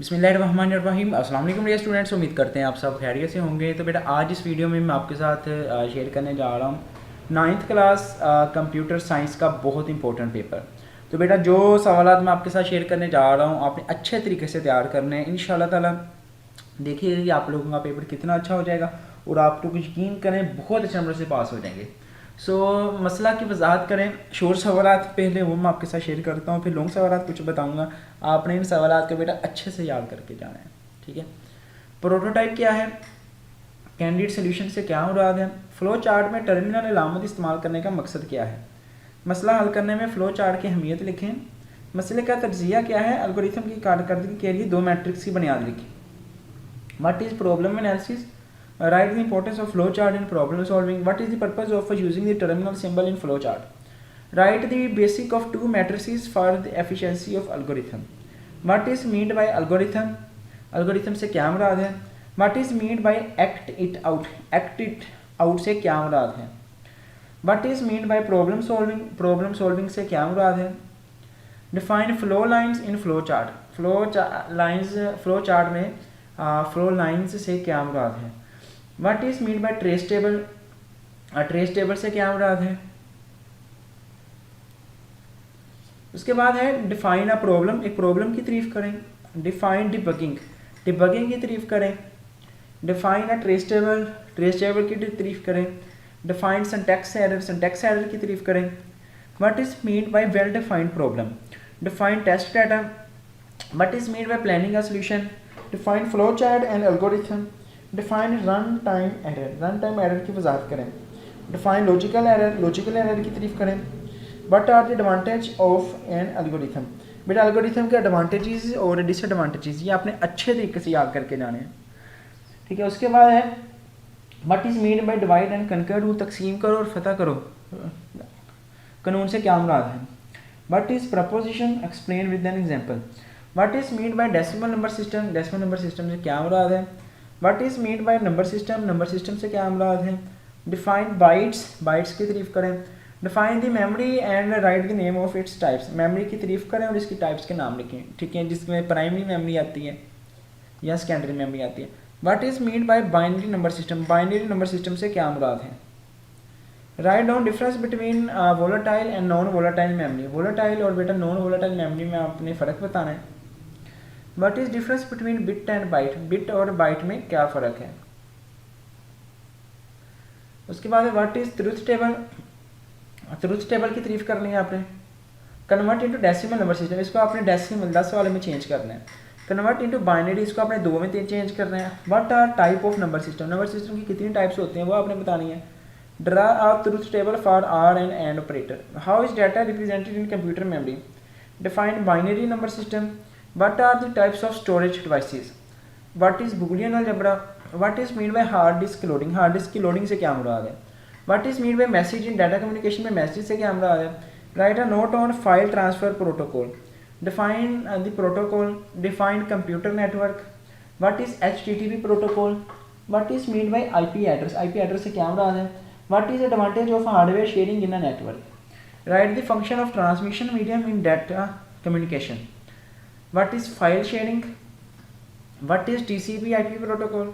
बिस्मिल्लाहिर्रहमानिर्रहीम। अस्सलाम वालेकुम डियर स्टूडेंट्स, उम्मीद करते हैं आप सब खैरियत से होंगे। तो बेटा आज इस वीडियो में मैं आपके साथ शेयर करने जा रहा हूँ 9th क्लास कंप्यूटर साइंस का बहुत इंपॉर्टेंट पेपर। तो बेटा जो सवालात मैं आपके साथ शेयर करने जा रहा हूँ आपने अच्छे तरीके से तैयार करने हैं इंशाल्लाह ताला। देखिए कि आप लोगों का पेपर कितना अच्छा हो जाएगा और आप लोग यकीन करें बहुत अच्छे नंबर से पास हो जाएंगे। मसला की वजाहत करें, शोर सवालात पहले वो मैं आपके साथ शेयर करता हूँ, फिर लॉन्ग सवालात कुछ बताऊँगा। आपने इन सवालात को बेटा अच्छे से याद करके जाना है, ठीक है। प्रोटोटाइप क्या है, कैंडिडेट सोल्यूशन से क्या मुराद है, फ्लो चार्ट में टर्मिनल अलामत इस्तेमाल करने का मकसद क्या है, मसला हल करने में फ़्लो चार्ट की अहमियत लिखें, मसले का तज्जिया क्या है, एल्गोरिथम की कारकर्दगी के लिए 2 मैट्रिक्स की बुनियाद लिखें, what is problem analysis, write the importance of flowchart in problem solving, what is the purpose of using the terminal symbol in flowchart, write the basic of 2 matrices for the efficiency of algorithm, what is meant by algorithm, algorithm से क्या मुराद है, what is meant by act it out से क्या मुराद है, what is meant by problem solving से क्या मुराद है, define flow lines in flowchart, flow chart में फ्लो लाइन्स से क्या मुराद है, what is mean by trace table, trace table से क्या मुराद है। उसके बाद है डिफाइन अ प्रॉब्लम, एक प्रॉब्लम की तारीफ करें, डिफाइन डिबगिंग, डिबगिंग की तारीफ करें, define a trace table, trace table की तारीफ करें, डिफाइन सिंटैक्स एरर की तारीफ करें, what is mean by well defined problem, define test data, what is mean by planning a solution, define flow chart and algorithm, define run time error की वजाहत करें, define logical error की तारीफ करें, what are the advantage of an algorithm. बेटा algorithm के advantages और disadvantages ये आपने अच्छे तरीके से याद करके जाने हैं, ठीक है। उसके बाद है what is mean by divide and कंकर, तकसीम करो और फतह करो कानून से क्या मुराद है, what is preposition explain with an example, what is mean by decimal number system से क्या मुराद है, what is mean by number system से क्या मुराद है, डिफाइन बाइट्स की तारीफ करें, define the memory and right the name of its types, memory की तारीफ करें और इसकी टाइप्स के नाम लिखें, ठीक है, जिसमें प्राइमरी मेमोरी आती है या सेकेंडरी मेमोरी आती है। What is mean by binary number system से क्या मुराद है, write down difference between volatile and non volatile memory, volatile और बेटा नॉन वोलेटाइल मेमोरी में आपने फ़र्क बताना है। What is difference between bit and byte, bit और बाइट में क्या फ़र्क है। उसके बाद व्हाट इज ट्रूथ टेबल की तारीफ करनी है आपने, convert into decimal number system, इसको आपने डेसिमल 10 वाले में चेंज करना है, कन्वर्ट इनटू बाइनरी, इसको आपने 2 में चेंज करना है। What are type of number system की कितनी टाइप्स होते हैं वो आपने बतानी है। Draw a truth table for or and and operator, how is data represented in computer memory, define binary number system, what are the types of storage devices, what is boolean algebra, what is mean by hard disk loading, hard disk की loading से क्या मुराद है, what is mean by message in data communication में message से क्या मुराद है, right a note on file transfer protocol, define the protocol, define computer network, what is HTTP protocol, what is mean by IP address से क्या मुराद है, what is advantage of hardware sharing in a network, write the function of transmission medium in data communication, what is file sharing, what is TCP IP protocol,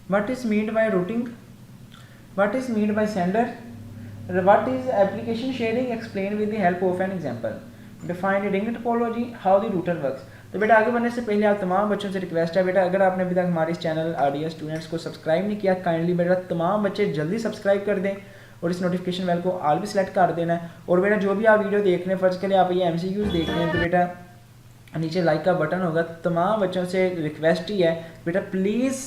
what is meant by routing, what is meant by sender, what is application sharing, explain with the help of an example, define ring topology, how the router works। तो बेटा आगे बढ़ने से पहले आप तमाम बच्चों से रिक्वेस्ट है बेटा, अगर आपने अभी तक हमारे इस चैनल RDS स्टूडेंट्स को सब्सक्राइब नहीं किया, काइंडली बेटा तमाम बच्चे जल्दी सब्सक्राइब कर दें और इस नोटिफिकेशन बेल को ऑल भी सिलेक्ट कर देना है। और बेटा जो भी आप वीडियो देख रहे हैं, फर्ज के लिए आप ये MCQs देख रहे हैं तो बेटा नीचे लाइक का बटन होगा, तमाम बच्चों से रिक्वेस्ट ही है बेटा प्लीज़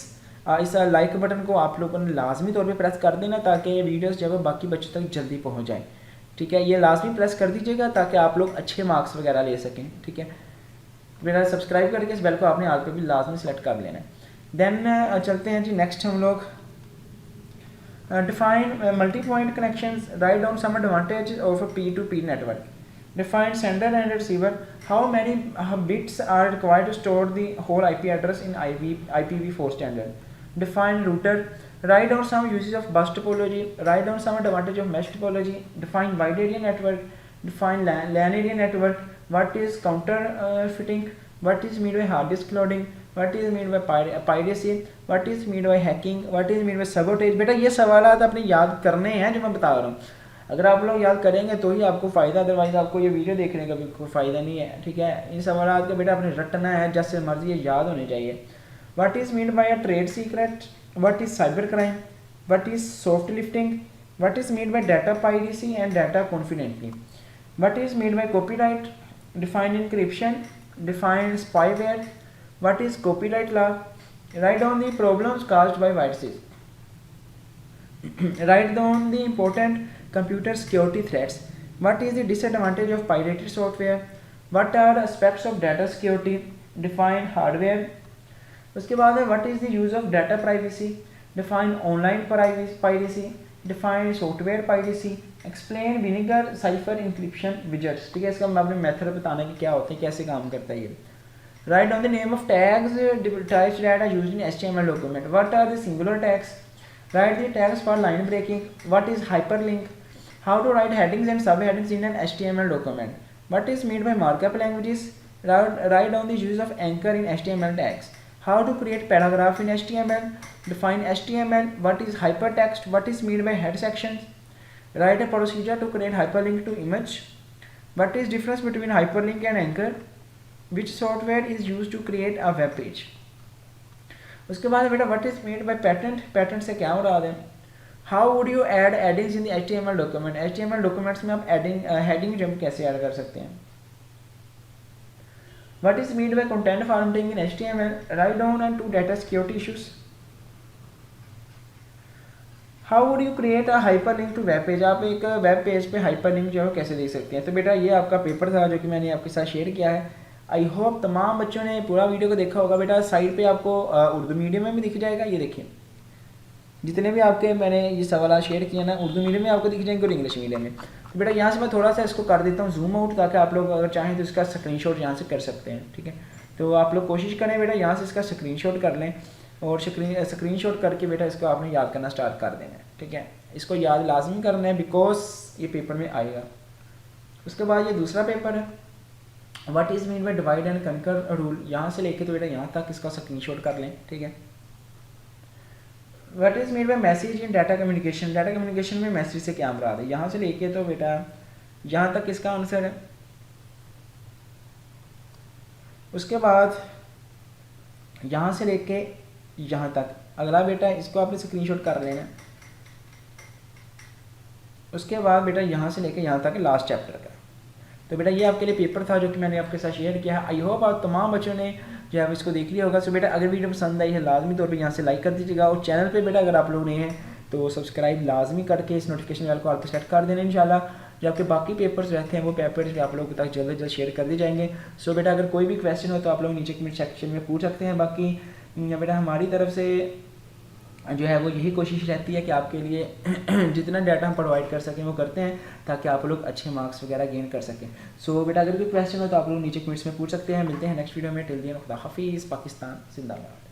इस लाइक बटन को आप लोगों ने लाजमी तौर पे प्रेस कर देना ताकि ये वीडियोस जब बाकी बच्चों तक जल्दी पहुंच जाएं, ठीक है। ये लाजमी प्रेस कर दीजिएगा ताकि आप लोग अच्छे मार्क्स वगैरह ले सकें, ठीक है। बेटा सब्सक्राइब करके इस बेल को आपने आल पे भी लाजमी सेलेक्ट कर लेना है। देन चलते हैं जी नेक्स्ट हम लोग, define multi-point connections, write down some advantages of a P2P network, define sender and receiver, how many bits are required to store the whole IP address in IPv4 standard, define router, write down some uses of bus topology, write down some advantage of mesh topology, define wide area network, define LAN area network, what is counter fitting, what is mean bye hard disk loading, what is mean bye piracy, what is mean bye hacking, what is mean bye sabotage. बेटा ये सवाल अपने याद करने हैं जो मैं बता रहा हूँ, अगर आप लोग याद करेंगे तो ही आपको फ़ायदा, अदरवाइज़ आपको ये वीडियो देखने का भी कोई फ़ायदा नहीं है, ठीक है। इन सवाल का बेटा आपने रटना है, जैसे मर्जी ये याद होने चाहिए। What is mean by a trade secret, what is cyber crime, what is soft lifting, what is mean by data piracy and data confidentially, what is mean by copyright, define encryption, define spyware, what is copyright law, write down the problems caused by viruses, write down the important computer security threats, what is the disadvantage of pirated software, what are aspects of data security, define hardware। उसके बाद है what is the use of data privacy, define online piracy, define software piracy, explain vinegar cipher encryption widgets। ठीक है, इसका मैं अपने method बताना कि क्या होते हैं, कैसे काम करता है ये। write down the name of tags, types that are used in HTML document, what are the singular tags, write the tags for line breaking, what is hyperlink, how to write headings and subheadings in an HTML document, what is meant by markup languages, write down the use of anchor in HTML tags, how to create paragraph in HTML, define HTML, what is hypertext, what is meant by head sections, write a procedure to create hyperlink to image, what is difference between hyperlink and anchor, which software is used to create a web page। उसके बाद बेटा what is meant by pattern, pattern से क्या मुराद है, how would you add headings in the HTML document, HTML documents में आप heading jump कैसे ऐड कर सकते हैं, what is mean by content formatting in HTML, write down any two data security issues, how would you create a hyperlink to web page, आप एक web page पे hyperlink जो है कैसे दे सकते हैं। तो बेटा ये आपका पेपर था जो कि मैंने आपके साथ शेयर किया है। आई होप तमाम बच्चों ने पूरा वीडियो को देखा होगा। बेटा साइड पे आपको उर्दू मीडियम में भी दिख जाएगा, ये देखिए जितने भी आपके मैंने ये सवाल शेयर किए ना उर्दू मीडियम में आपको दिख जाएंगे और इंग्लिश मीडियम में। तो बेटा यहाँ से मैं थोड़ा सा इसको कर देता हूँ जूम आउट, ताकि आप लोग अगर चाहें तो इसका स्क्रीनशॉट यहाँ से कर सकते हैं, ठीक है। तो आप लोग कोशिश करें बेटा यहाँ से इसका स्क्रीनशॉट कर लें और स्क्रीनशॉट करके बेटा इसको आपने याद करना स्टार्ट कर देना है, ठीक है। इसको याद लाजमी करना है बिकॉज ये पेपर में आएगा। उसके बाद ये दूसरा पेपर है what is mean by divide and कंकर रूल, यहाँ से लेके तो बेटा यहाँ तक इसका स्क्रीनशॉट कर लें, ठीक है। What is mean bye message in data communication, data communication में मैसेज से क्या मुराद है, यहाँ से लेके तो बेटा यहाँ तक इसका आंसर है। उसके बाद यहाँ से लेके यहाँ तक अगला बेटा इसको आपने स्क्रीनशॉट कर लेना। उसके बाद बेटा यहाँ से लेके यहाँ तक लास्ट चैप्टर का। तो बेटा ये आपके लिए पेपर था जो कि मैंने आपके साथ शेयर किया है। आई होप आप तमाम बच्चों ने जो है इसको देख लिया होगा। सो बेटा अगर वीडियो पसंद आई है लाजमी तौर पे यहाँ से लाइक कर दीजिएगा और चैनल पे बेटा अगर आप लोग नए हैं तो सब्सक्राइब लाजमी करके इस नोटिफिकेशन बेल को आप सेट कर देना। इंशाल्लाह जो आपके बाकी पेपर्स रहते हैं वो पेपर्स आप लोगों तक जल्द से जल्द शेयर कर दिए जाएंगे। सो बेटा अगर कोई भी क्वेश्चन हो तो आप लोग नीचे कमेंट सेक्शन में पूछ सकते हैं। बाकी बेटा हमारी तरफ से जो है वो यही कोशिश रहती है कि आपके लिए जितना डाटा हम प्रोवाइड कर सकें वो करते हैं ताकि आप लोग अच्छे मार्क्स वगैरह गेन कर सकें। सो बेटा अगर कोई क्वेश्चन हो तो आप लोग नीचे कमेंट्स में पूछ सकते हैं। मिलते हैं नेक्स्ट वीडियो में। टिल देन खुदा हाफिज़, पाकिस्तान जिंदाबाद।